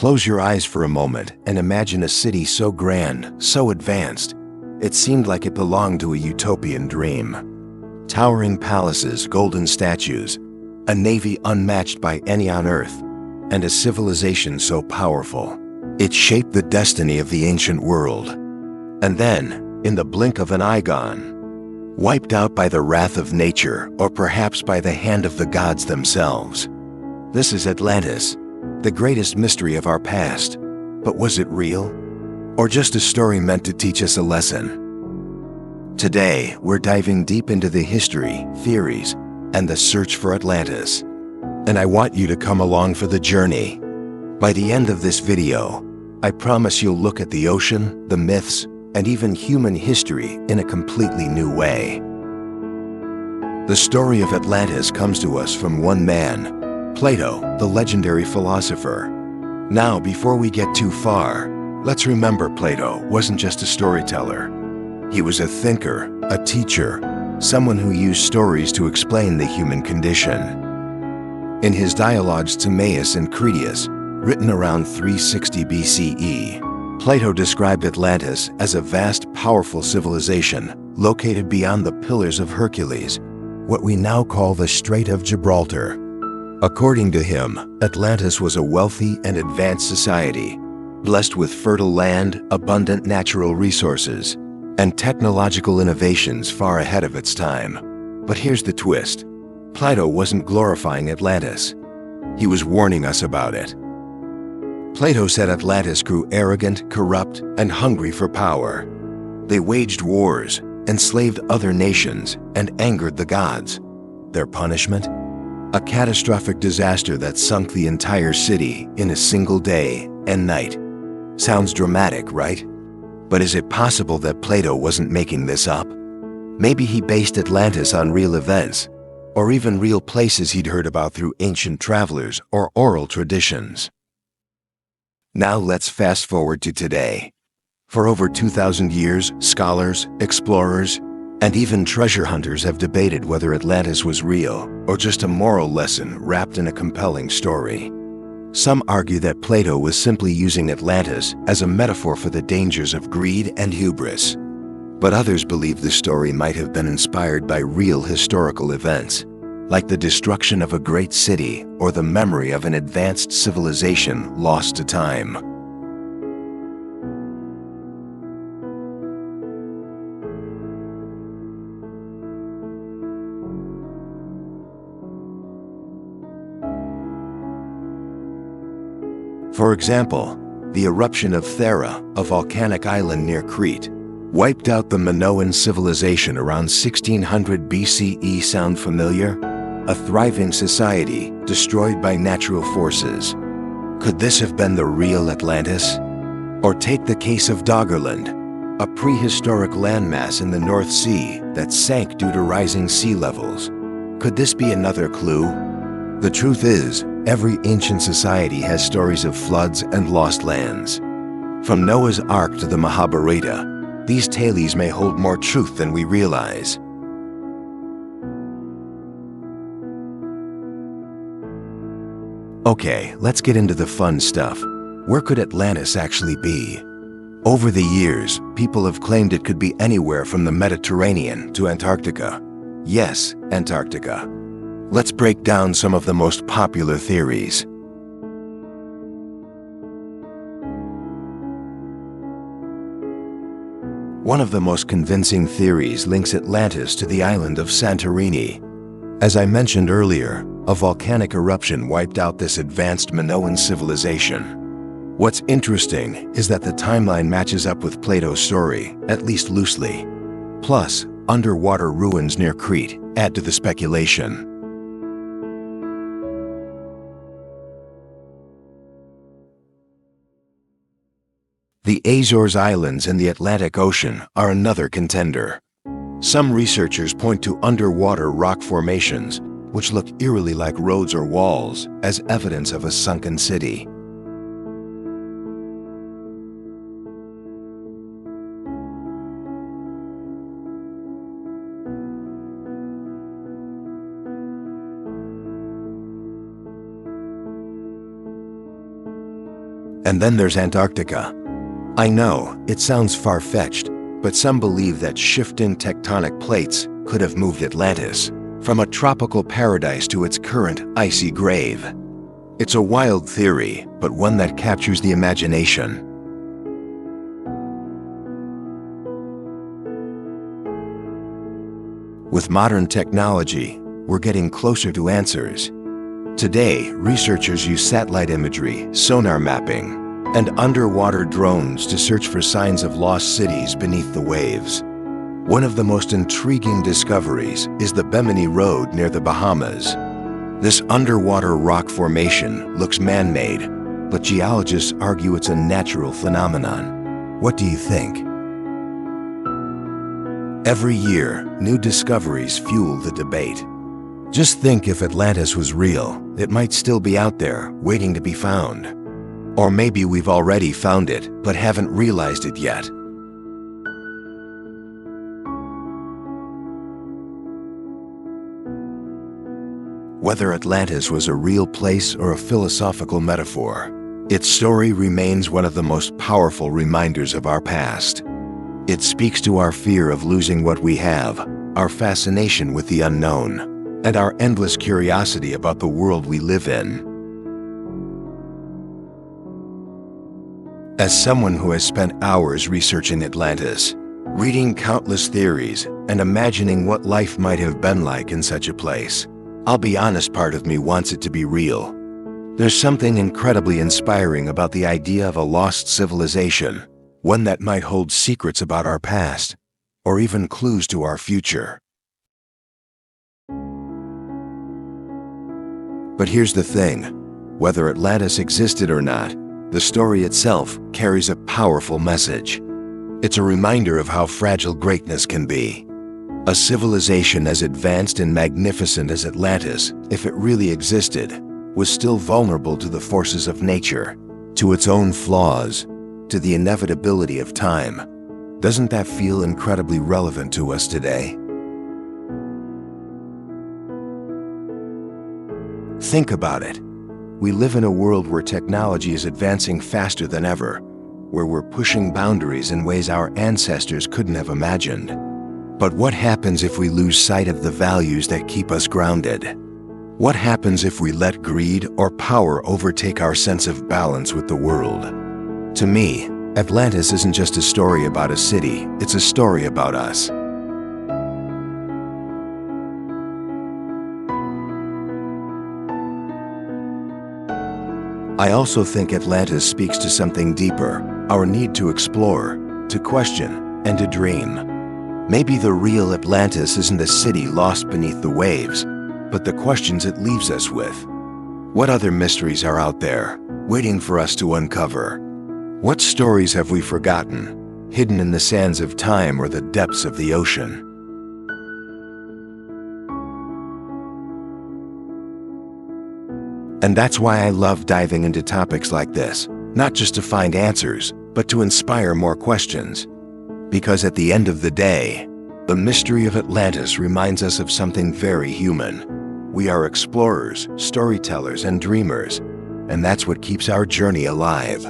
Close your eyes for a moment and imagine a city so grand, so advanced, it seemed like it belonged to a utopian dream. Towering palaces, golden statues, a navy unmatched by any on Earth, and a civilization so powerful, it shaped the destiny of the ancient world. And then, in the blink of an eye gone, wiped out by the wrath of nature or perhaps by the hand of the gods themselves. This is Atlantis, the greatest mystery of our past. But was it real? Or just a story meant to teach us a lesson? Today, we're diving deep into the history, theories, and the search for Atlantis. And I want you to come along for the journey. By the end of this video, I promise you'll look at the ocean, the myths, and even human history in a completely new way. The story of Atlantis comes to us from one man, Plato, the legendary philosopher. Now, before we get too far, let's remember Plato wasn't just a storyteller. He was a thinker, a teacher, someone who used stories to explain the human condition. In his dialogues Timaeus and Critias, written around 360 BCE, Plato described Atlantis as a vast, powerful civilization located beyond the Pillars of Hercules, what we now call the Strait of Gibraltar. According to him, Atlantis was a wealthy and advanced society, blessed with fertile land, abundant natural resources, and technological innovations far ahead of its time. But here's the twist. Plato wasn't glorifying Atlantis. He was warning us about it. Plato said Atlantis grew arrogant, corrupt, and hungry for power. They waged wars, enslaved other nations, and angered the gods. Their punishment? A catastrophic disaster that sunk the entire city in a single day and night. Sounds dramatic, right? But is it possible that Plato wasn't making this up? Maybe he based Atlantis on real events, or even real places he'd heard about through ancient travelers or oral traditions. Now let's fast forward to today. For over 2,000 years, scholars, explorers, and even treasure hunters have debated whether Atlantis was real or just a moral lesson wrapped in a compelling story. Some argue that Plato was simply using Atlantis as a metaphor for the dangers of greed and hubris. But others believe the story might have been inspired by real historical events, like the destruction of a great city or the memory of an advanced civilization lost to time. For example, the eruption of Thera, a volcanic island near Crete, wiped out the Minoan civilization around 1600 BCE. Sound familiar? A thriving society destroyed by natural forces. Could this have been the real Atlantis? Or take the case of Doggerland, a prehistoric landmass in the North Sea that sank due to rising sea levels. Could this be another clue? The truth is, every ancient society has stories of floods and lost lands. From Noah's Ark to the Mahabharata, these tales may hold more truth than we realize. Okay, let's get into the fun stuff. Where could Atlantis actually be? Over the years, people have claimed it could be anywhere from the Mediterranean to Antarctica. Yes, Antarctica. Let's break down some of the most popular theories. One of the most convincing theories links Atlantis to the island of Santorini. As I mentioned earlier, a volcanic eruption wiped out this advanced Minoan civilization. What's interesting is that the timeline matches up with Plato's story, at least loosely. Plus, underwater ruins near Crete add to the speculation. The Azores Islands in the Atlantic Ocean are another contender. Some researchers point to underwater rock formations, which look eerily like roads or walls, as evidence of a sunken city. And then there's Antarctica. I know, it sounds far-fetched, but some believe that shifting tectonic plates could have moved Atlantis from a tropical paradise to its current icy grave. It's a wild theory, but one that captures the imagination. With modern technology, we're getting closer to answers. Today, researchers use satellite imagery, sonar mapping, and underwater drones to search for signs of lost cities beneath the waves. One of the most intriguing discoveries is the Bimini Road near the Bahamas. This underwater rock formation looks man-made, but geologists argue it's a natural phenomenon. What do you think? Every year, new discoveries fuel the debate. Just think, if Atlantis was real, it might still be out there, waiting to be found. Or maybe we've already found it, but haven't realized it yet. Whether Atlantis was a real place or a philosophical metaphor, its story remains one of the most powerful reminders of our past. It speaks to our fear of losing what we have, our fascination with the unknown, and our endless curiosity about the world we live in. As someone who has spent hours researching Atlantis, reading countless theories, and imagining what life might have been like in such a place, I'll be honest, part of me wants it to be real. There's something incredibly inspiring about the idea of a lost civilization, one that might hold secrets about our past, or even clues to our future. But here's the thing, whether Atlantis existed or not, the story itself carries a powerful message. It's a reminder of how fragile greatness can be. A civilization as advanced and magnificent as Atlantis, if it really existed, was still vulnerable to the forces of nature, to its own flaws, to the inevitability of time. Doesn't that feel incredibly relevant to us today? Think about it. We live in a world where technology is advancing faster than ever, where we're pushing boundaries in ways our ancestors couldn't have imagined. But what happens if we lose sight of the values that keep us grounded? What happens if we let greed or power overtake our sense of balance with the world? To me, Atlantis isn't just a story about a city, it's a story about us. I also think Atlantis speaks to something deeper, our need to explore, to question, and to dream. Maybe the real Atlantis isn't a city lost beneath the waves, but the questions it leaves us with. What other mysteries are out there, waiting for us to uncover? What stories have we forgotten, hidden in the sands of time or the depths of the ocean? And that's why I love diving into topics like this, not just to find answers, but to inspire more questions. Because at the end of the day, the mystery of Atlantis reminds us of something very human. We are explorers, storytellers, and dreamers, and that's what keeps our journey alive.